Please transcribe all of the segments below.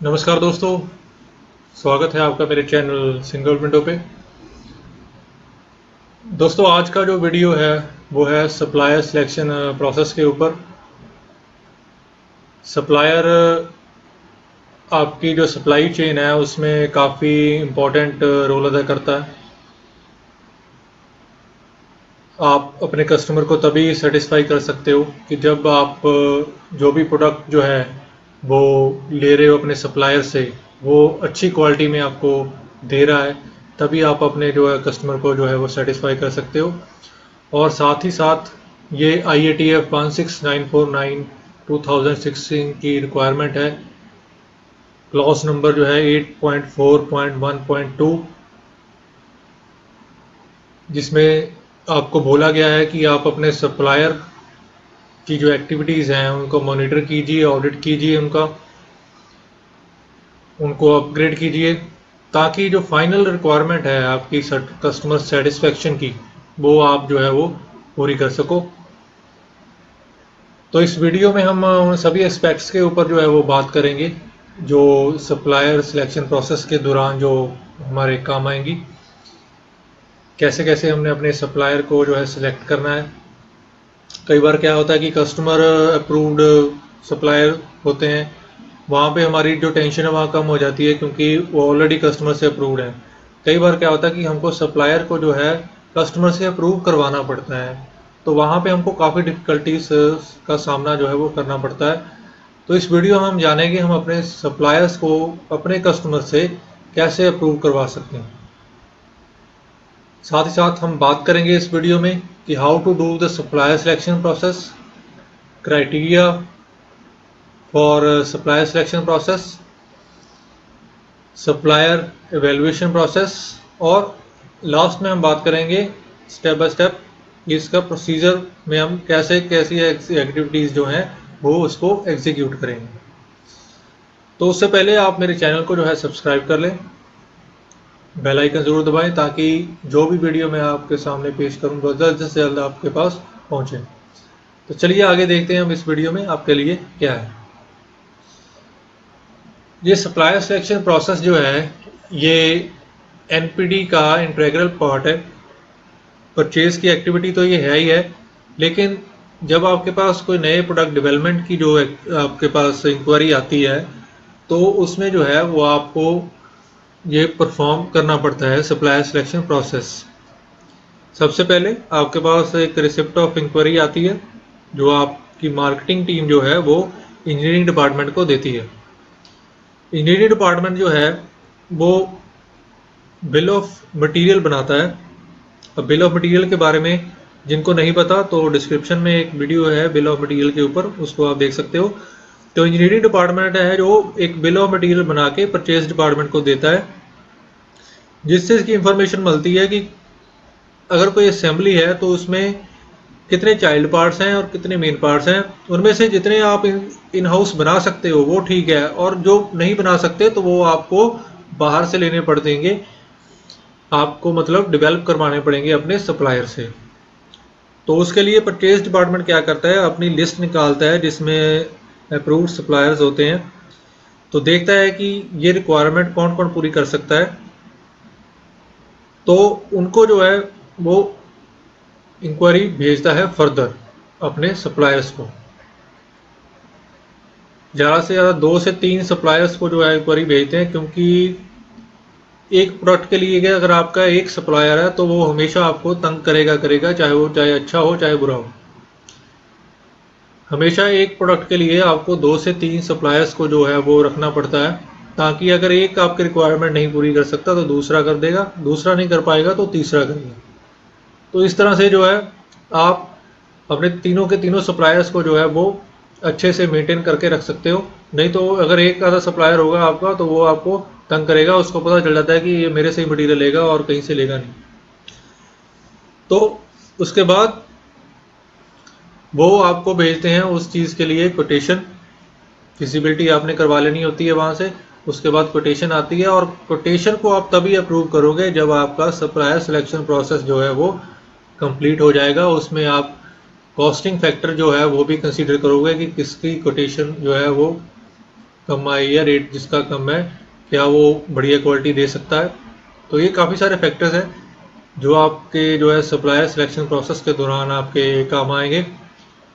नमस्कार दोस्तों, स्वागत है आपका मेरे चैनल सिंगल विंडो पे। दोस्तों, आज का जो वीडियो है वो है सप्लायर सिलेक्शन प्रोसेस के ऊपर। सप्लायर आपकी जो सप्लाई चेन है उसमें काफ़ी इम्पोर्टेंट रोल अदा करता है। आप अपने कस्टमर को तभी सेटिस्फाई कर सकते हो कि जब आप जो भी प्रोडक्ट जो है वो ले रहे हो अपने सप्लायर से, वो अच्छी क्वालिटी में आपको दे रहा है। तभी आप अपने जो है कस्टमर को जो है वो सेटिस्फाई कर सकते हो। और साथ ही साथ ये IATF 16949 2016 की रिक्वायरमेंट है। क्लॉज नंबर जो है 8.4.1.2, जिसमें आपको बोला गया है कि आप अपने सप्लायर की जो एक्टिविटीज़ हैं उनको मॉनिटर कीजिए, ऑडिट कीजिए, उनको अपग्रेड कीजिए, ताकि जो फाइनल रिक्वायरमेंट है आपकी कस्टमर सेटिस्फेक्शन की, वो आप जो है वो पूरी कर सको। तो इस वीडियो में हम उन सभी एस्पेक्ट्स के ऊपर जो है वो बात करेंगे जो सप्लायर सिलेक्शन प्रोसेस के दौरान जो हमारे काम आएंगी। कैसे कैसे हमने अपने सप्लायर को जो है सिलेक्ट करना है। कई बार क्या होता है कि कस्टमर अप्रूव्ड सप्लायर होते हैं, वहाँ पे हमारी जो टेंशन है वहाँ कम हो जाती है क्योंकि वो ऑलरेडी कस्टमर से अप्रूव्ड है। कई बार क्या होता है कि हमको सप्लायर को जो है कस्टमर से अप्रूव करवाना पड़ता है, तो वहाँ पे हमको काफ़ी डिफ़िकल्टीज का सामना जो है वो करना पड़ता है। तो इस वीडियो में हम जानेंगे हम अपने सप्लायर्स को अपने कस्टमर से कैसे अप्रूव करवा सकते हैं। साथ ही साथ हम बात करेंगे इस वीडियो में कि how to do the supplier selection process, criteria for supplier selection process, supplier evaluation process, और लास्ट में हम बात करेंगे स्टेप बाय स्टेप इसका प्रोसीजर में हम कैसे कैसी एक्टिविटीज़ जो हैं वो उसको एग्जीक्यूट करेंगे। तो उससे पहले आप मेरे चैनल को जो है सब्सक्राइब कर लें, बेल आइकन ज़रूर दबाएं ताकि जो भी वीडियो मैं आपके सामने पेश करूँ वो जल्द से जल्द आपके पास पहुँचे। तो चलिए आगे देखते हैं हम इस वीडियो में आपके लिए क्या है। ये सप्लायर सिलेक्शन प्रोसेस जो है ये NPD का इंटीग्रल पार्ट है। परचेज की एक्टिविटी तो ये है ही है, लेकिन जब आपके पास कोई नए प्रोडक्ट डेवलपमेंट की जो आपके पास इंक्वायरी आती है तो उसमें जो है वो आपको ये परफॉर्म करना पड़ता है सप्लायर सिलेक्शन प्रोसेस। सबसे पहले आपके पास एक रिसिप्ट ऑफ इंक्वायरी आती है जो आपकी मार्केटिंग टीम जो है वो इंजीनियरिंग डिपार्टमेंट को देती है। इंजीनियरिंग डिपार्टमेंट जो है वो बिल ऑफ मटेरियल बनाता है। अब बिल ऑफ मटेरियल के बारे में जिनको नहीं पता तो डिस्क्रिप्शन में एक वीडियो है बिल ऑफ मटेरियल के ऊपर, उसको आप देख सकते हो। तो इंजीनियरिंग डिपार्टमेंट है जो एक बिल ऑफ मटेरियल बना के परचेज डिपार्टमेंट को देता है, जिससे इसकी इंफॉर्मेशन मिलती है कि अगर कोई असेंबली है तो उसमें कितने चाइल्ड पार्ट्स हैं और कितने मेन पार्ट्स हैं। उनमें से जितने आप इन हाउस बना सकते हो वो ठीक है, और जो नहीं बना सकते तो वो आपको बाहर से लेने पड़ देंगे, आपको मतलब डेवलप करवाने पड़ेंगे अपने सप्लायर से। तो उसके लिए परचेज डिपार्टमेंट क्या करता है, अपनी लिस्ट निकालता है जिसमें अप्रूव्ड सप्लायर्स होते हैं। तो देखता है कि ये रिक्वायरमेंट कौन कौन पूरी कर सकता है, तो उनको जो है वो इंक्वायरी भेजता है फर्दर अपने सप्लायर्स को। ज़्यादा से ज़्यादा 2 से 3 सप्लायर्स को जो है इंक्वायरी भेजते हैं, क्योंकि एक प्रोडक्ट के लिए अगर आपका एक सप्लायर है तो वो हमेशा आपको तंग करेगा, चाहे अच्छा हो चाहे बुरा हो। हमेशा एक प्रोडक्ट के लिए आपको 2 से 3 सप्लायर्स को जो है वो रखना पड़ता है, ताकि अगर एक आपकी रिक्वायरमेंट नहीं पूरी कर सकता तो दूसरा कर देगा, दूसरा नहीं कर पाएगा तो तीसरा करेगा। तो इस तरह से जो है आप अपने तीनों के तीनों सप्लायर्स को जो है वो अच्छे से मेंटेन करके रख सकते हो। नहीं तो अगर एक आधा सप्लायर होगा आपका तो वो आपको तंग करेगा, उसको पता चल जाता है कि ये मेरे से ही मटीरियल लेगा और कहीं से लेगा नहीं। तो उसके बाद वो आपको भेजते हैं उस चीज़ के लिए कोटेशन, फिजिबिलिटी आपने करवा लेनी होती है वहाँ से। उसके बाद कोटेशन आती है, और कोटेशन को आप तभी अप्रूव करोगे जब आपका सप्लायर सिलेक्शन प्रोसेस जो है वो कंप्लीट हो जाएगा। उसमें आप कॉस्टिंग फैक्टर जो है वो भी कंसीडर करोगे कि किसकी कोटेशन जो है वो कम आए या रेट जिसका कम है क्या वो बढ़िया क्वालिटी दे सकता है। तो ये काफ़ी सारे फैक्टर्स हैं जो आपके जो है सप्लायर सिलेक्शन प्रोसेस के दौरान आपके काम आएंगे।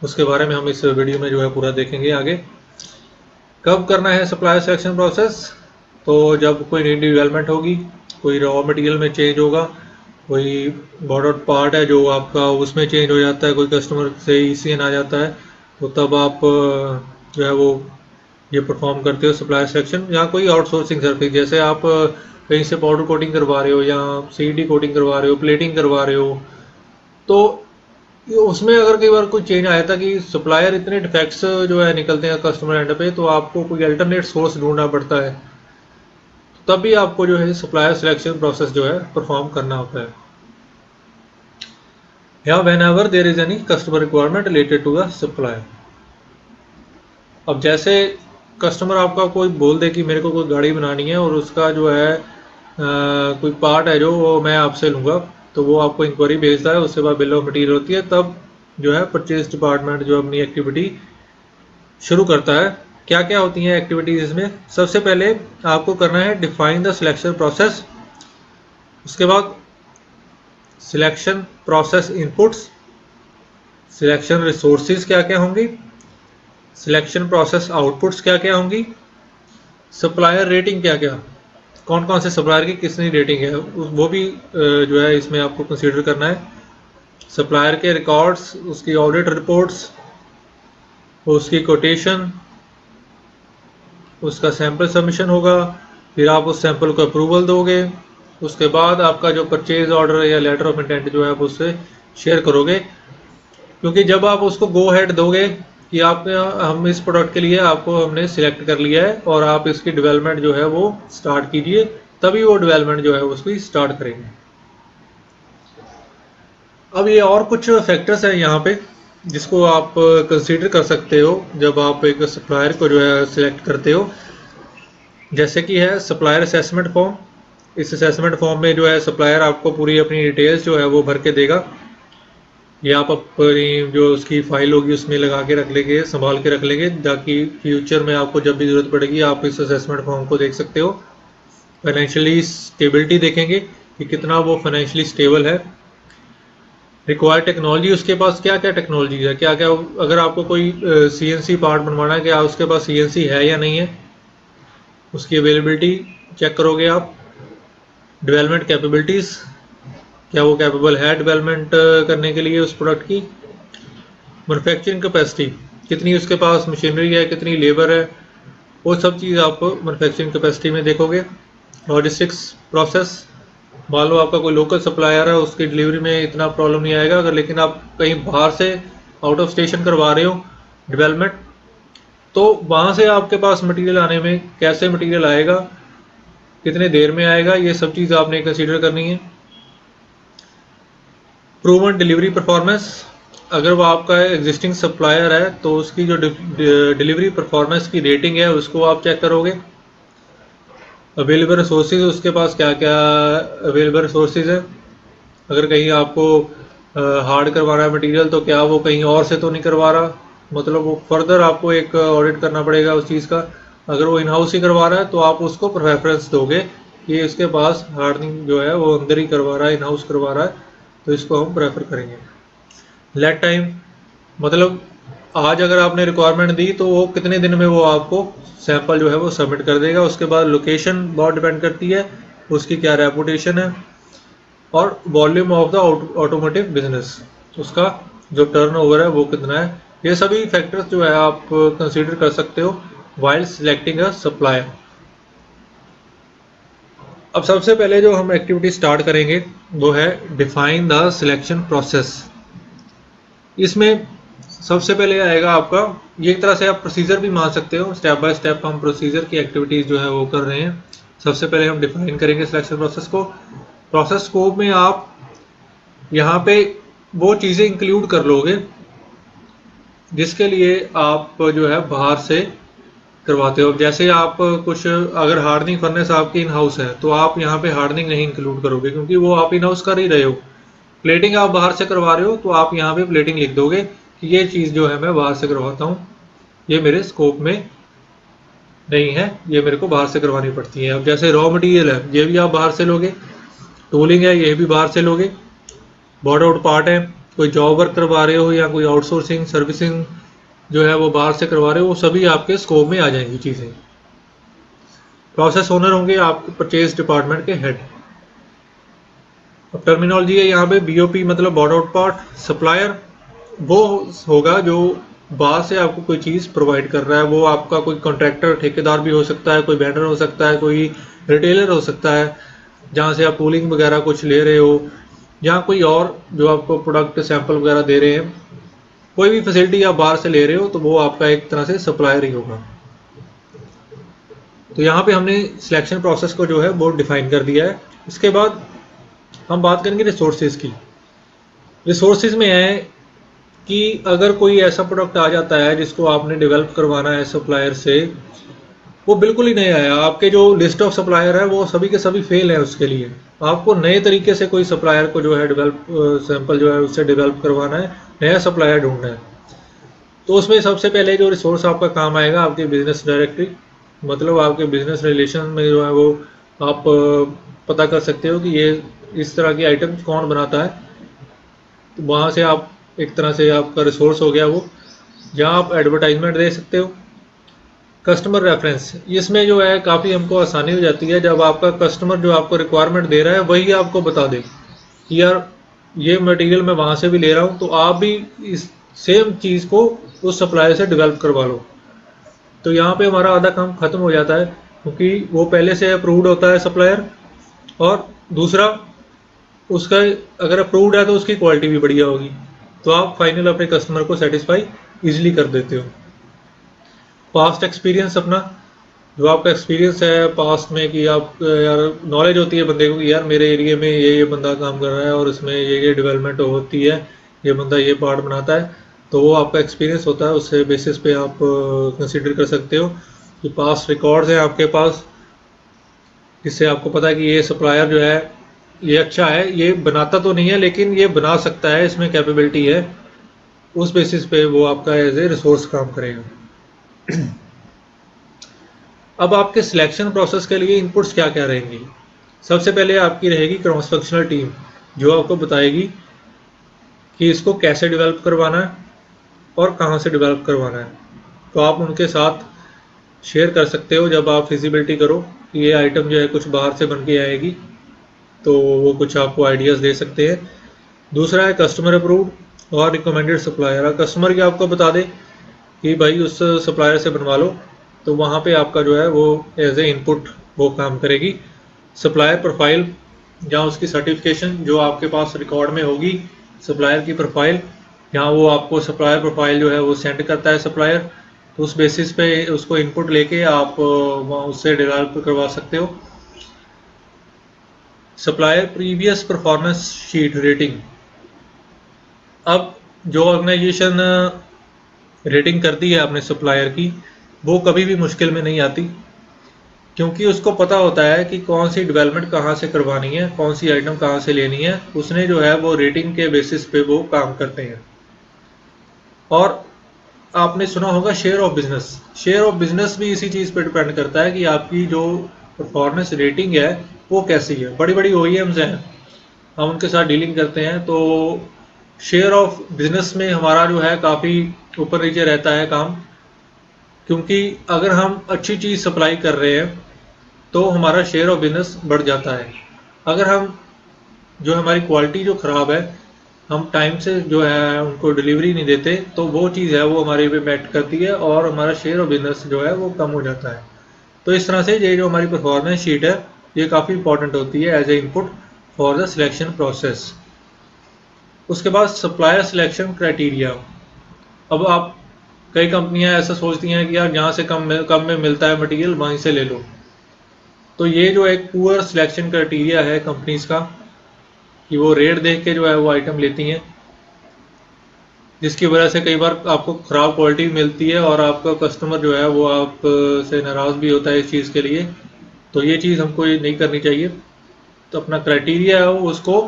उसके बारे में हम इस वीडियो में जो है पूरा देखेंगे आगे। कब करना है सप्लायर सिलेक्शन प्रोसेस? तो जब कोई नई डेवलपमेंट होगी, कोई रॉ मटेरियल में चेंज होगा, कोई बॉर्डर पार्ट है जो आपका उसमें चेंज हो जाता है, कोई कस्टमर से ईसीएन आ जाता है, तो तब आप जो है वो ये परफॉर्म करते हो सप्लायर सिलेक्शन। या कोई आउटसोर्सिंग सर्विस, जैसे आप कहीं से पाउडर कोटिंग करवा रहे हो या सीडी कोटिंग करवा रहे हो, प्लेटिंग करवा रहे हो, तो उसमें अगर कई बार कोई चेंज आया था कि सप्लायर इतने डिफेक्ट्स जो है निकलते हैं कस्टमर एंड पे, तो आपको कोई अल्टरनेट सोर्स ढूंढना पड़ता है, तब भी आपको जो है सप्लायर सिलेक्शन प्रोसेस जो है परफॉर्म करना होता है। या whenever there is any customer requirement related to the supplier. अब जैसे कस्टमर आपका कोई बोल दे कि मेरे को कोई गाड़ी बनानी है और उसका जो है कोई पार्ट है जो वो मैं आपसे लूँगा, तो वो आपको इंक्वायरी भेजता है, उसके बाद बिल ऑफ मटीरियल होती है, तब जो है परचेज डिपार्टमेंट जो अपनी एक्टिविटी शुरू करता है। क्या क्या होती हैं एक्टिविटीज़ इसमें? सबसे पहले आपको करना है डिफाइन द सिलेक्शन प्रोसेस। उसके बाद selection process inputs, selection resources क्या क्या होंगी, सिलेक्शन प्रोसेस आउटपुट्स क्या क्या होंगी, सप्लायर रेटिंग क्या क्या, कौन कौन से सप्लायर की कितनी रेटिंग है वो भी जो है इसमें आपको कंसीडर करना है। सप्लायर के रिकॉर्ड्स, उसकी ऑडिट रिपोर्ट्स, उसकी कोटेशन, उसका सैंपल सबमिशन होगा, फिर आप उस सैंपल को अप्रूवल दोगे, उसके बाद आपका जो परचेज ऑर्डर या लेटर ऑफ इंटेंट जो है आप उससे शेयर करोगे। क्योंकि जब आप उसको गो हेड दोगे कि आप हम इस प्रोडक्ट के लिए आपको हमने सिलेक्ट कर लिया है और आप इसकी डेवलपमेंट जो है वो स्टार्ट कीजिए, तभी वो डेवलपमेंट जो है उसकी स्टार्ट करेंगे। अब ये और कुछ फैक्टर्स हैं यहाँ पे जिसको आप कंसीडर कर सकते हो जब आप एक सप्लायर को जो है सिलेक्ट करते हो। जैसे कि है सप्लायर असेसमेंट फॉर्म। इस असेसमेंट फॉर्म में जो है सप्लायर आपको पूरी अपनी डिटेल्स जो है वो भर के देगा। ये आप अपनी जो उसकी फाइल होगी उसमें लगा के रख लेंगे, संभाल के रख लेंगे, ताकि फ्यूचर में आपको जब भी ज़रूरत पड़ेगी आप इस असेसमेंट फॉर्म को देख सकते हो। फाइनेंशियली स्टेबिलिटी देखेंगे कि कितना वो फाइनेंशियली स्टेबल है। रिक्वायर्ड टेक्नोलॉजी, उसके पास क्या क्या टेक्नोलॉजी है, क्या क्या, अगर आपको कोई सीएनसी पार्ट बनवाना है क्या उसके पास सीएनसी है या नहीं है, उसकी अवेलेबिलिटी चेक करोगे आप। डेवलपमेंट कैपेबिलिटीज़, क्या वो कैपेबल है डेवलपमेंट करने के लिए उस प्रोडक्ट की। मैन्युफैक्चरिंग कैपेसिटी, कितनी उसके पास मशीनरी है, कितनी लेबर है, वो सब चीज़ आप मैन्युफैक्चरिंग कैपेसिटी में देखोगे। लॉजिस्टिक्स प्रोसेस, मान लो आपका कोई लोकल सप्लायर है, उसकी डिलीवरी में इतना प्रॉब्लम नहीं आएगा, अगर लेकिन आप कहीं बाहर से आउट ऑफ स्टेशन करवा रहे हो डेवलपमेंट, तो वहाँ से आपके पास मटेरियल आने में कैसे मटेरियल आएगा, कितने देर में आएगा, ये सब चीज़ आपने कंसीडर करनी है। प्रूवन डिलीवरी परफॉर्मेंस, अगर वो आपका एग्जिस्टिंग सप्लायर है तो उसकी जो डिलीवरी परफॉर्मेंस की रेटिंग है उसको आप चेक करोगे। अवेलेबल रिसोर्सेज, उसके पास क्या क्या अवेलेबल रिसोर्सेज है, अगर कहीं आपको हार्ड करवाना है मटेरियल तो क्या वो कहीं और से तो नहीं करवा रहा, मतलब वो फर्दर आपको एक ऑडिट करना पड़ेगा उस चीज़ का। अगर वो इन हाउस ही करवा रहा है तो आप उसको प्रेफरेंस दोगे कि इसके पास हार्डनिंग जो है वो अंदर ही करवा रहा है, इन हाउस करवा रहा है, तो इसको हम प्रेफर करेंगे। लेट टाइम, मतलब आज अगर आपने रिक्वायरमेंट दी तो वो कितने दिन में वो आपको सैंपल जो है वो सबमिट कर देगा। उसके बाद लोकेशन बहुत डिपेंड करती है, उसकी क्या रेपुटेशन है, और volume of the automotive business, उसका जो टर्नओवर है वो कितना है। ये सभी फैक्टर्स जो है आप कंसीडर कर सकते हो वाइल सिलेक्टिंग अ सप्लायर। अब सबसे पहले जो हम एक्टिविटी स्टार्ट करेंगे वो है डिफाइन द सिलेक्शन प्रोसेस। इसमें सबसे पहले आएगा आपका, ये एक तरह से आप प्रोसीजर भी मान सकते हो, स्टेप बाय स्टेप हम प्रोसीजर की एक्टिविटीज़ जो है वो कर रहे हैं। सबसे पहले हम डिफाइन करेंगे सिलेक्शन प्रोसेस को। प्रोसेस स्कोप में आप यहाँ पे वो चीज़ें इंक्लूड कर लोगे जिसके लिए आप जो है बाहर से करवाते हो। जैसे आप कुछ अगर हार्डनिंग फर्नेस आपकी इन हाउस है तो आप यहाँ पे हार्डनिंग नहीं इंक्लूड करोगे क्योंकि वो आप इन हाउस कर ही रहे हो। प्लेटिंग आप बाहर से करवा रहे हो तो आप यहाँ पे प्लेटिंग लिख दोगे कि ये चीज़ जो है मैं बाहर से करवाता हूँ, ये मेरे स्कोप में नहीं है, ये मेरे को बाहर से करवानी पड़ती है। अब जैसे रॉ मटेरियल है, ये भी आप बाहर से लोगे, टूलिंग है ये भी बाहर से लोगे, बॉर्ड आउट पार्ट है, कोई जॉब वर्क करवा रहे हो या कोई आउटसोर्सिंग सर्विसिंग जो है वो बाहर से करवा रहे हो, वो सभी आपके स्कोप में आ जाएंगी चीज़ें। प्रोसेस ओनर होंगे आपके परचेज डिपार्टमेंट के हेड। अब टर्मिनोलॉजी है यहाँ पे, बीओपी मतलब बॉर्ड आउट पार्ट। सप्लायर वो होगा जो बाहर से आपको कोई चीज़ प्रोवाइड कर रहा है, वो आपका कोई कॉन्ट्रैक्टर ठेकेदार भी हो सकता है, कोई वेंडर हो सकता है, कोई रिटेलर हो सकता है जहाँ से आप टूलिंग वगैरह कुछ ले रहे हो, या कोई और जो आपको प्रोडक्ट सैंपल वगैरह दे रहे हैं, कोई भी फैसिलिटी आप बाहर से ले रहे हो तो वो आपका एक तरह से सप्लायर ही होगा। तो यहाँ पे हमने सिलेक्शन प्रोसेस को जो है वो डिफाइन कर दिया है। इसके बाद हम बात करेंगे रिसोर्सेज की। रिसोर्सेज में है कि अगर कोई ऐसा प्रोडक्ट आ जाता है जिसको आपने डेवलप करवाना है सप्लायर से, वो बिल्कुल ही नहीं आया, आपके जो लिस्ट ऑफ सप्लायर है वो सभी के सभी फेल है, उसके लिए आपको नए तरीके से कोई सप्लायर को जो है डेवलप सैंपल जो है उससे डेवलप करवाना है, नया सप्लायर ढूंढना है। तो उसमें सबसे पहले जो रिसोर्स आपका काम आएगा, आपकी बिजनेस डायरेक्टरी, मतलब आपके बिजनेस रिलेशन में जो है वो आप पता कर सकते हो कि ये इस तरह की आइटम कौन बनाता है। तो वहाँ से आप एक तरह से आपका रिसोर्स हो गया वो, जहाँ आप एडवर्टाइजमेंट दे सकते हो। कस्टमर रेफरेंस, इसमें जो है काफ़ी हमको आसानी हो जाती है जब आपका कस्टमर जो आपको रिक्वायरमेंट दे रहा है वही आपको बता दे कि यार ये मटेरियल मैं वहाँ से भी ले रहा हूँ, तो आप भी इस सेम चीज़ को उस सप्लायर से डेवलप करवा लो। तो यहाँ पे हमारा आधा काम खत्म हो जाता है, क्योंकि वो पहले से अप्रूव्ड होता है सप्लायर, और दूसरा उसका अगर अप्रूव्ड है तो उसकी क्वालिटी भी बढ़िया होगी, तो आप फाइनल अपने कस्टमर को सेटिस्फाई इजीली कर देते हो। पास्ट एक्सपीरियंस, अपना जो आपका एक्सपीरियंस है पास्ट में कि आप यार नॉलेज होती है बंदे को कि यार मेरे एरिया में ये बंदा काम कर रहा है और इसमें ये डेवलपमेंट होती है, ये बंदा ये पार्ट बनाता है, तो वो आपका एक्सपीरियंस होता है, उससे बेसिस पे आप कंसिडर कर सकते हो कि पास्ट रिकॉर्ड्स हैं आपके पास, जिससे आपको पता है कि ये सप्लायर जो है ये अच्छा है, ये बनाता तो नहीं है लेकिन ये बना सकता है, इसमें कैपेबिलिटी है, उस बेसिस पे वो आपका एज ए रिसोर्स काम करेगा। अब आपके सिलेक्शन प्रोसेस के लिए इनपुट्स क्या क्या रहेंगी। सबसे पहले आपकी रहेगी क्रॉस फंक्शनल टीम, जो आपको बताएगी कि इसको कैसे डेवलप करवाना है और कहाँ से डेवलप करवाना है। तो आप उनके साथ शेयर कर सकते हो जब आप फिजिबिलिटी करो कि ये आइटम जो है कुछ बाहर से बन के आएगी, तो वो कुछ आपको आइडियाज़ दे सकते हैं। दूसरा है कस्टमर अप्रूव्ड और रिकमेंडेड सप्लायर। कस्टमर की आपको बता दे कि भाई उस सप्लायर से बनवा लो, तो वहाँ पे आपका जो है वो एज ए इनपुट वो काम करेगी। सप्लायर प्रोफाइल या उसकी सर्टिफिकेशन जो आपके पास रिकॉर्ड में होगी, सप्लायर की प्रोफाइल, यहाँ वो आपको सप्लायर प्रोफाइल जो है वो सेंड करता है सप्लायर, तो उस बेसिस पे उसको इनपुट लेके आप उससे डेवलप करवा सकते हो। Supplier previous performance sheet rating, अब जो ऑर्गेनाइजेशन रेटिंग करती है अपने सप्लायर की, वो कभी भी मुश्किल में नहीं आती, क्योंकि उसको पता होता है कि कौन सी डेवलपमेंट कहाँ से करवानी है, कौन सी आइटम कहाँ से लेनी है, उसने जो है वो रेटिंग के बेसिस पे वो काम करते हैं। और आपने सुना होगा share of business, share of business भी इसी चीज़ पे डिपेंड करता है कि आपकी जो परफॉर्मेंस रेटिंग है वो कैसी है। बड़ी बड़ी OEMs हैं, हम उनके साथ डीलिंग करते हैं, तो शेयर ऑफ बिजनेस में हमारा जो है काफ़ी ऊपर नीचे रहता है काम, क्योंकि अगर हम अच्छी चीज़ सप्लाई कर रहे हैं तो हमारा शेयर ऑफ बिजनेस बढ़ जाता है। अगर हम जो हमारी क्वालिटी जो ख़राब है, हम टाइम से जो है उनको डिलीवरी नहीं देते, तो वो चीज़ है वो हमारे पे मैट करती है और हमारा शेयर ऑफ बिजनेस जो है वो कम हो जाता है। तो इस तरह से ये जो हमारी परफॉर्मेंस शीट है ये काफ़ी इंपॉर्टेंट होती है as a input for the selection process. उसके बाद सप्लायर सिलेक्शन क्राइटेरिया। अब आप कई कंपनियां ऐसा सोचती हैं कि यार जहाँ से कम में मिलता है मटेरियल वहीं से ले लो, तो ये जो एक पुअर सिलेक्शन क्राइटेरिया है कंपनीज का कि वो रेट देख के जो है वो आइटम लेती हैं, जिसकी वजह से कई बार आपको ख़राब क्वालिटी मिलती है और आपका कस्टमर जो है वो आप से नाराज़ भी होता है इस चीज़ के लिए। तो ये चीज़ हमको ये नहीं करनी चाहिए। तो अपना क्राइटेरिया है उसको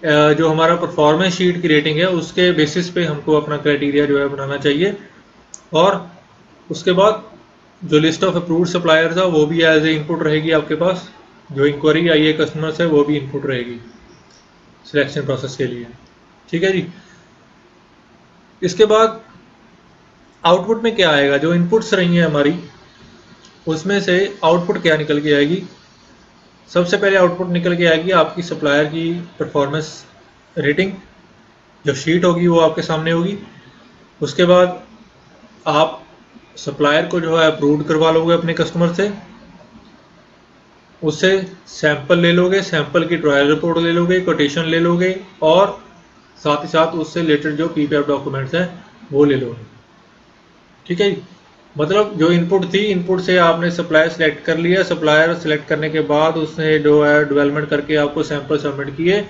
जो हमारा परफॉर्मेंस शीट की रेटिंग है उसके बेसिस पे हमको अपना क्राइटेरिया जो है बनाना चाहिए। और उसके बाद जो लिस्ट ऑफ अप्रूव्ड सप्लायर था वो भी एज ए इनपुट रहेगी आपके पास, जो इंक्वायरी आई है कस्टमर से वो भी इनपुट रहेगी सिलेक्शन प्रोसेस के लिए। ठीक है जी। इसके बाद आउटपुट में क्या आएगा, जो इनपुट्स रही हैं हमारी उसमें से आउटपुट क्या निकल के आएगी। सबसे पहले आउटपुट निकल के आएगी आपकी सप्लायर की परफॉर्मेंस रेटिंग, जो शीट होगी वो आपके सामने होगी। उसके बाद आप सप्लायर को जो है अप्रूव करवा लोगे अपने कस्टमर से, उससे सैंपल ले लोगे, सैंपल की ट्रायल रिपोर्ट ले लोगे, कोटेशन ले लोगे और साथ ही साथ उससे रिलेटेड जो पीपीएफ डॉक्यूमेंट्स हैं वो ले लोगे। ठीक है जी। मतलब जो इनपुट थी, इनपुट से आपने सप्लायर सेलेक्ट कर लिया, सप्लायर सेलेक्ट करने के बाद उसने जो है डेवलपमेंट करके आपको सैंपल सबमिट किए।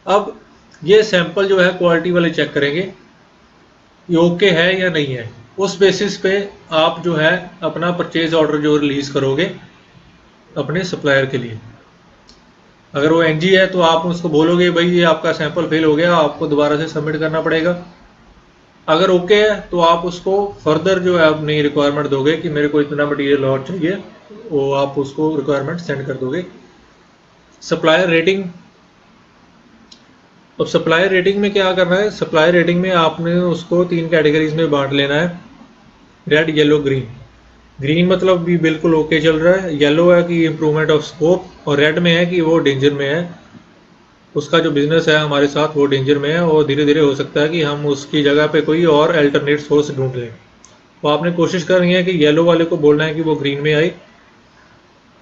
अब ये सैंपल जो है क्वालिटी वाले चेक करेंगे ये ओके है या नहीं है। उस बेसिस पे आप जो है अपना परचेज ऑर्डर जो रिलीज करोगे अपने सप्लायर के लिए। अगर वो एनजी है तो आप उसको बोलोगे भाई ये आपका सैंपल फेल हो गया, आपको दोबारा से सबमिट करना पड़ेगा। अगर ओके है तो आप उसको फर्दर जो है अपनी रिक्वायरमेंट दोगे कि मेरे को इतना मटेरियल और चाहिए, वो आप उसको रिक्वायरमेंट सेंड कर दोगे। सप्लायर रेटिंग, अब सप्लायर रेटिंग में क्या करना है, सप्लायर रेटिंग में आपने उसको 3 कैटेगरीज में बांट लेना है, रेड, येलो, ग्रीन। ग्रीन मतलब भी बिल्कुल ओके चल रहा है, येलो है कि इम्प्रूवमेंट ऑफ स्कोप, और रेड में है कि वो डेंजर में है, उसका जो बिजनेस है हमारे साथ वो डेंजर में है और धीरे धीरे हो सकता है कि हम उसकी जगह पे कोई और अल्टरनेट सोर्स ढूंढ लें। तो आपने कोशिश करनी है कि येलो वाले को बोलना है कि वो ग्रीन में आए,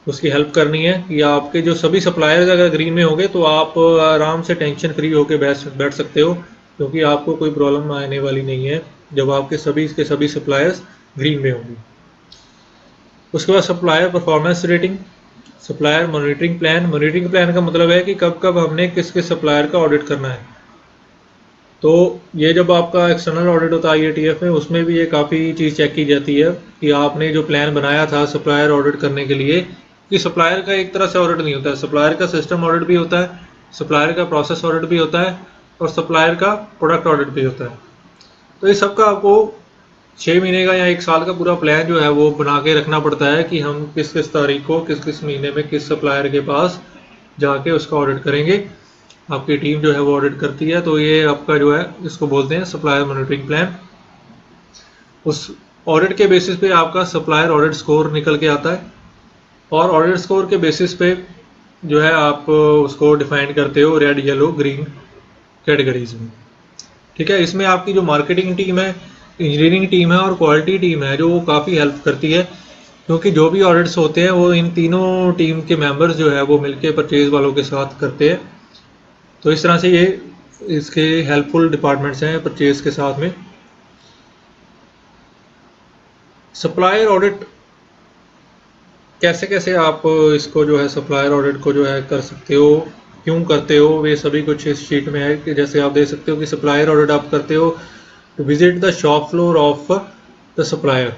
उसकी हेल्प करनी है कि आपके जो सभी सप्लायर्स अगर ग्रीन में होंगे तो आप आराम से टेंशन फ्री होकर बैठ सकते हो, क्योंकि आपको कोई प्रॉब्लम आने वाली नहीं है जब आपके सभी के सभी सप्लायर्स ग्रीन में होंगे। उसके बाद supplier performance rating, supplier monitoring plan. Monitoring plan का मतलब है कि कब कब हमने किस किस सप्लायर का ऑडिट करना है। तो ये जब आपका एक्सटर्नल ऑडिट होता है IATF में, उसमें भी ये काफ़ी चीज़ चेक की जाती है कि आपने जो प्लान बनाया था सप्लायर ऑडिट करने के लिए, कि सप्लायर का एक तरह से ऑडिट नहीं होता है, सप्लायर का सिस्टम ऑडिट भी होता है, सप्लायर का प्रोसेस ऑडिट भी होता है और सप्लायर का प्रोडक्ट ऑडिट भी होता है। तो इस सब का आपको 6 महीने का या 1 साल का पूरा प्लान जो है वो बना के रखना पड़ता है कि हम किस किस तारीख को किस किस महीने में किस सप्लायर के पास जाके उसका ऑडिट करेंगे। आपकी टीम जो है वो ऑडिट करती है। तो ये आपका जो है इसको बोलते हैं सप्लायर मॉनिटरिंग प्लान। उस ऑडिट के बेसिस पे आपका सप्लायर ऑडिट स्कोर निकल के आता है और ऑडिट स्कोर के बेसिस पे जो है आप उसको डिफाइन करते हो रेड, येलो, ग्रीन कैटेगरीज में। ठीक है। इसमें आपकी जो मार्केटिंग टीम है, इंजीनियरिंग टीम है और क्वालिटी टीम है जो वो काफ़ी हेल्प करती है, क्योंकि जो भी ऑडिट्स होते हैं वो इन तीनों टीम के मेंबर्स जो है वो मिलके परचेज वालों के साथ करते हैं। तो इस तरह से ये इसके हेल्पफुल डिपार्टमेंट्स हैं परचेज के साथ में। सप्लायर ऑडिट कैसे कैसे आप इसको जो है सप्लायर ऑडिट को जो है कर सकते हो, क्यों करते हो, ये सभी कुछ इस शीट में है। कि जैसे आप देख सकते हो कि सप्लायर ऑडिट आप करते हो to visit the shop floor of the supplier.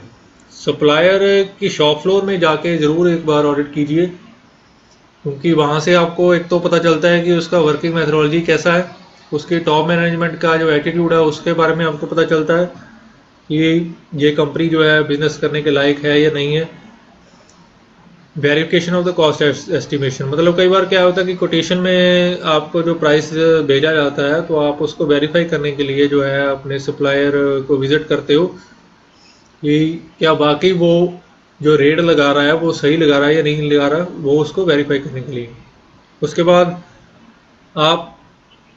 Supplier की शॉप फ्लोर में जाके ज़रूर एक बार ऑडिट कीजिए, क्योंकि वहाँ से आपको एक तो पता चलता है कि उसका वर्किंग मेथोडोलॉजी कैसा है, उसकी टॉप मैनेजमेंट का जो एटीट्यूड है उसके बारे में आपको पता चलता है कि ये कंपनी जो है बिजनेस करने के लायक है या नहीं है। Verification of the cost estimation, मतलब कई बार क्या होता है कि कोटेशन में आपको जो प्राइस भेजा जाता है तो आप उसको वेरीफाई करने के लिए जो है अपने सप्लायर को विजिट करते हो कि क्या वाकई वो जो रेट लगा रहा है वो सही लगा रहा है या नहीं लगा रहा, वो उसको वेरीफाई करने के लिए। उसके बाद आप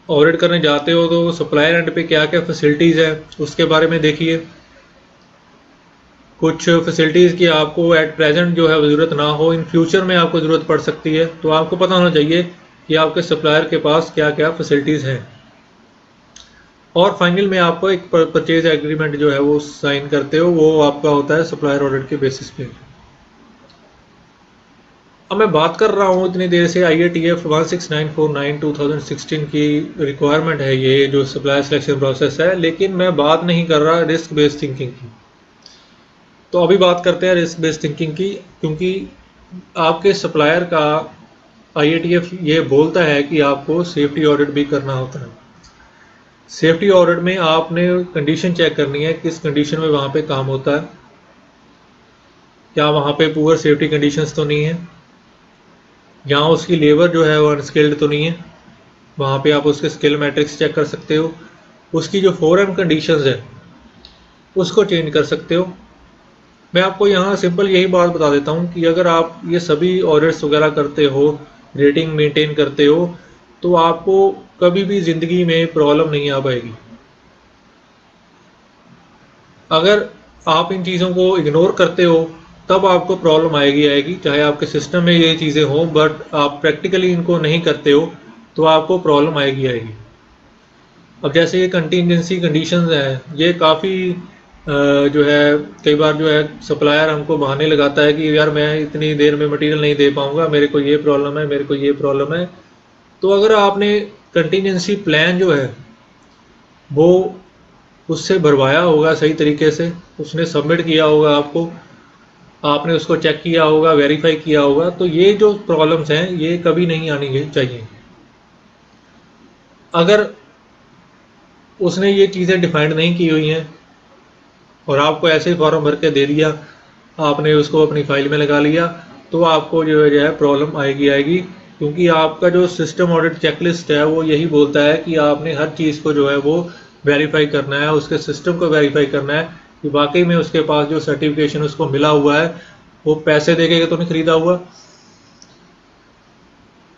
ऑडिट करने जाते हो तो सप्लायर एंड पे क्या क्या फैसिलिटीज़ है उसके बारे में देखिए। कुछ फैसिलिटीज़ की आपको एट प्रेजेंट जो है ज़रूरत ना हो, इन फ्यूचर में आपको ज़रूरत पड़ सकती है, तो आपको पता होना चाहिए कि आपके सप्लायर के पास क्या क्या फैसिलिटीज़ हैं। और फाइनल में आपको एक परचेज एग्रीमेंट जो है वो साइन करते हो, वो आपका होता है सप्लायर ऑडिट के बेसिस पे। अब मैं बात कर रहा हूँ इतनी देर से IATF 16949 2016 की रिक्वायरमेंट है ये जो सप्लायर सिलेक्शन प्रोसेस है, लेकिन मैं बात नहीं कर रहा रिस्क बेस्ड थिंकिंग की। तो अभी बात करते हैं रिस्क बेस्ड थिंकिंग की, क्योंकि आपके सप्लायर का IATF ये बोलता है कि आपको सेफ्टी ऑडिट भी करना होता है। सेफ्टी ऑडिट में आपने कंडीशन चेक करनी है, किस कंडीशन में वहाँ पे काम होता है। क्या वहाँ पे पुअर सेफ्टी कंडीशंस तो नहीं है, यहाँ उसकी लेबर जो है वो अनस्किल्ड तो नहीं है, वहाँ पे आप उसके स्किल मैट्रिक्स चेक कर सकते हो, उसकी जो फॉरेन कंडीशंस है उसको चेंज कर सकते हो। मैं आपको यहाँ सिंपल यही बात बता देता हूँ कि अगर आप ये सभी ऑडिट्स वगैरह करते हो, रेटिंग मेंटेन करते हो, तो आपको कभी भी ज़िंदगी में प्रॉब्लम नहीं आ पाएगी। अगर आप इन चीज़ों को इग्नोर करते हो तब आपको प्रॉब्लम आएगी, चाहे आपके सिस्टम में ये चीज़ें हों, बट आप प्रैक्टिकली इनको नहीं करते हो तो आपको प्रॉब्लम आएगी। अब जैसे ये कंटीजेंसी कंडीशंस हैं, ये काफ़ी जो है कई बार जो है सप्लायर हमको बहाने लगाता है कि यार मैं इतनी देर में मटेरियल नहीं दे पाऊँगा, मेरे को ये प्रॉब्लम है, मेरे को ये प्रॉब्लम है। तो अगर आपने कंटीजेंसी प्लान जो है वो उससे भरवाया होगा सही तरीके से, उसने सबमिट किया होगा आपको, आपने उसको चेक किया होगा, वेरीफाई किया होगा, तो ये जो प्रॉब्लम्स हैं ये कभी नहीं आनी चाहिए। अगर उसने ये चीज़ें डिफाइंड नहीं की हुई हैं और आपको ऐसे ही फॉर्म भर के दे दिया, आपने उसको अपनी फाइल में लगा लिया, तो आपको जो है प्रॉब्लम आएगी, क्योंकि आपका जो सिस्टम ऑडिट चेकलिस्ट है वो यही बोलता है कि आपने हर चीज़ को जो है वो वेरीफाई करना है, उसके सिस्टम को वेरीफाई करना है कि वाकई में उसके पास जो सर्टिफिकेशन उसको मिला हुआ है वो पैसे दे के तो नहीं खरीदा हुआ,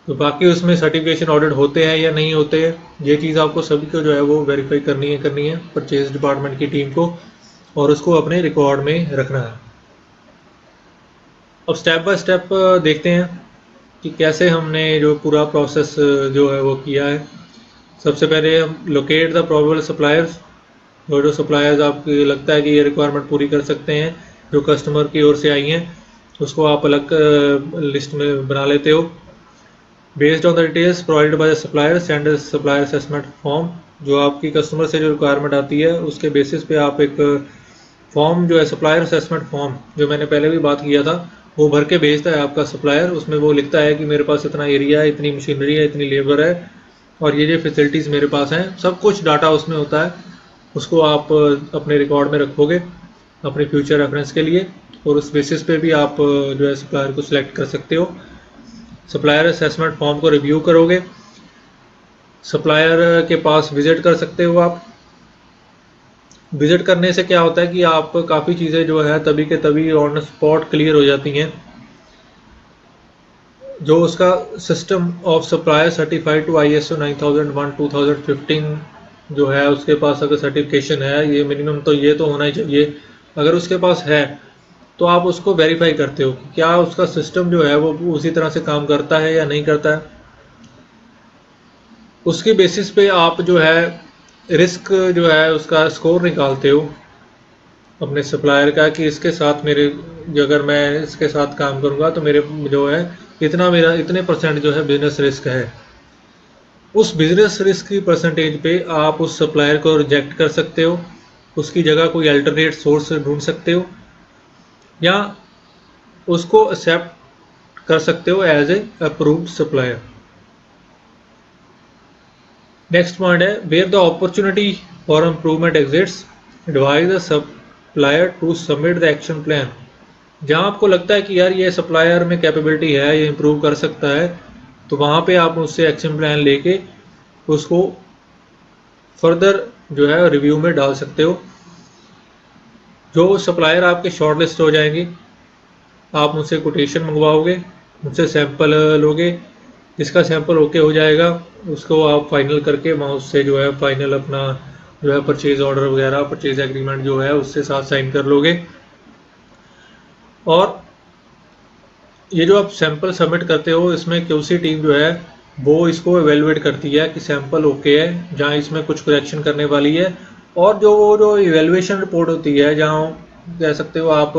तो बाकी उसमें सर्टिफिकेशन ऑडिट होते हैं या नहीं होते हैं, ये चीज़ आपको सभी को जो है वो वेरीफाई करनी है परचेज डिपार्टमेंट की टीम को, और उसको अपने रिकॉर्ड में रखना है। अब स्टेप बाय स्टेप देखते हैं कि कैसे हमने जो पूरा प्रोसेस जो है वो किया है। सबसे पहले हम लोकेट द प्रोबेबल सप्लायर्स, जो सप्लायर्स आपको लगता है कि ये रिक्वायरमेंट पूरी कर सकते हैं, जो कस्टमर की ओर से आई हैं, उसको आप अलग लिस्ट में बना लेते हो। Based on the details provided by the supplier, send supplier assessment form, जो आपकी कस्टमर से जो रिक्वायरमेंट आती है उसके बेसिस पे आप एक फॉर्म जो है सप्लायर असेसमेंट फॉर्म, जो मैंने पहले भी बात किया था, वो भर के भेजता है आपका सप्लायर। उसमें वो लिखता है कि मेरे पास इतना एरिया है, इतनी मशीनरी है, इतनी लेबर है और ये फैसिलिटीज़ मेरे पास हैं, सब कुछ डाटा उसमें होता है। उसको आप अपने रिकॉर्ड में रखोगे अपने फ्यूचर रेफरेंस के लिए, और उस बेसिस पे भी आप जो है सप्लायर को सिलेक्ट कर सकते हो। सप्लायर असेसमेंट फॉर्म को रिव्यू करोगे, सप्लायर के पास विजिट कर सकते हो आप। विजिट करने से क्या होता है कि आप काफ़ी चीज़ें जो है तभी के तभी ऑन स्पॉट क्लियर हो जाती हैं। जो उसका system of supplier certified to ISO 9001:2015 जो है, उसके पास अगर सर्टिफिकेशन है, ये मिनिमम तो ये तो होना ही चाहिए, अगर उसके पास है तो आप उसको वेरीफाई करते हो कि क्या उसका सिस्टम जो है वो उसी तरह से काम करता है या नहीं करता है। उसके बेसिस पे आप जो है रिस्क जो है उसका स्कोर निकालते हो अपने सप्लायर का, कि इसके साथ मेरे, अगर मैं इसके साथ काम करूँगा तो मेरे जो है मेरा इतने परसेंट जो है बिजनेस रिस्क है। उस बिजनेस रिस्क की परसेंटेज पे आप उस सप्लायर को रिजेक्ट कर सकते हो, उसकी जगह कोई अल्टरनेट सोर्स ढूंढ सकते हो, या उसको एक्सेप्ट कर सकते हो as a approved supplier. Next point है where the opportunity for improvement exists, advise the supplier to submit the action plan. जहाँ आपको लगता है कि यार ये सप्लायर में कैपेबिलिटी है, ये इम्प्रूव कर सकता है, तो वहाँ पे आप उससे एक्शन प्लान लेके उसको फर्दर जो है रिव्यू में डाल सकते हो। जो सप्लायर आपके शॉर्ट लिस्ट हो जाएंगे, आप मुझसे कोटेशन मंगवाओगे, मुझसे सैंपल लोगे, जिसका सैंपल ओके हो जाएगा उसको आप फाइनल करके वहाँ उससे जो है फाइनल अपना जो है परचेज ऑर्डर वगैरह, परचेज एग्रीमेंट जो है उससे साथ साइन कर लोगे। और ये जो आप सैंपल सबमिट करते हो, इसमें QC टीम जो है वो इसको एवेलुएट करती है कि सैंपल ओके है, जहाँ इसमें कुछ करेक्शन करने वाली है। और जो इवेलुएशन रिपोर्ट होती है, जहाँ कह सकते हो आप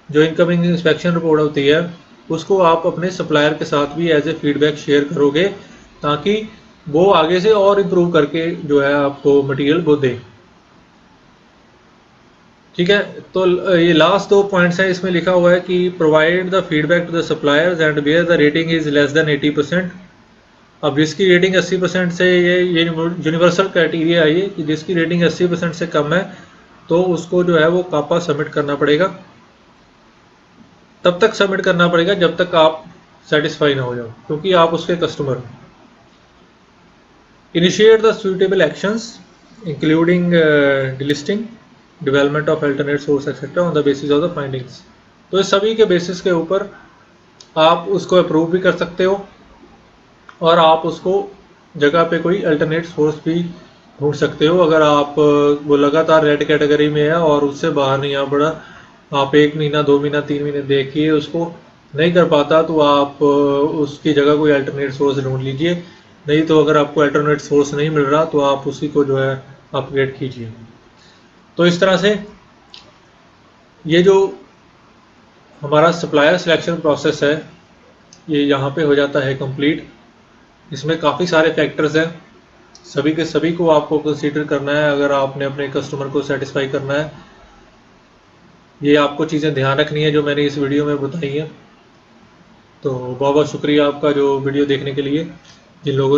जो इनकमिंग इंस्पेक्शन रिपोर्ट होती है, उसको आप अपने सप्लायर के साथ भी एज ए फीडबैक शेयर करोगे, ताकि वो आगे से और इम्प्रूव करके जो है आपको मटेरियल वो दे। ठीक है, तो ये लास्ट 2 पॉइंट्स हैं, इसमें लिखा हुआ है कि provide the feedback to the suppliers and where the rating is less than 80%। अब जिसकी रेटिंग 80% से, ये यूनिवर्सल क्राइटेरिया है ये, कि जिसकी रेटिंग 80% से कम है तो उसको जो है वो कापा सबमिट करना पड़ेगा। तब तक सबमिट करना पड़ेगा जब तक आप सेटिस्फाई ना हो जाओ, क्योंकि आप उसके कस्टमर हो। Initiate the suitable actions including delisting, development of alternate source etcetera on the basis of the findings. तो इस सभी के बेसिस के ऊपर आप उसको अप्रूव भी कर सकते हो और आप उसको जगह पे कोई अल्टरनेट सोर्स भी ढूंढ सकते हो। अगर आप वो लगातार रेड कैटेगरी में है और उससे बाहर नहीं आ पड़ा, आप 1 महीना 2 महीना 3 महीने देखिए उसको नहीं कर पाता, तो आप उसकी जगह कोई अल्टरनेट सोर्स ढूंढ लीजिए। नहीं तो अगर आपको अल्टरनेट सोर्स नहीं मिल रहा तो आप उसी को जो है अपग्रेड कीजिए। तो इस तरह से ये जो हमारा सप्लायर सिलेक्शन प्रोसेस है ये यहाँ पे हो जाता है कंप्लीट। इसमें काफ़ी सारे फैक्टर्स हैं, सभी के सभी को आपको कंसीडर करना है अगर आपने अपने कस्टमर को सेटिस्फाई करना है। ये आपको चीज़ें ध्यान रखनी है जो मैंने इस वीडियो में बताई हैं। तो बहुत बहुत शुक्रिया आपका जो वीडियो देखने के लिए। जिन लोगों ने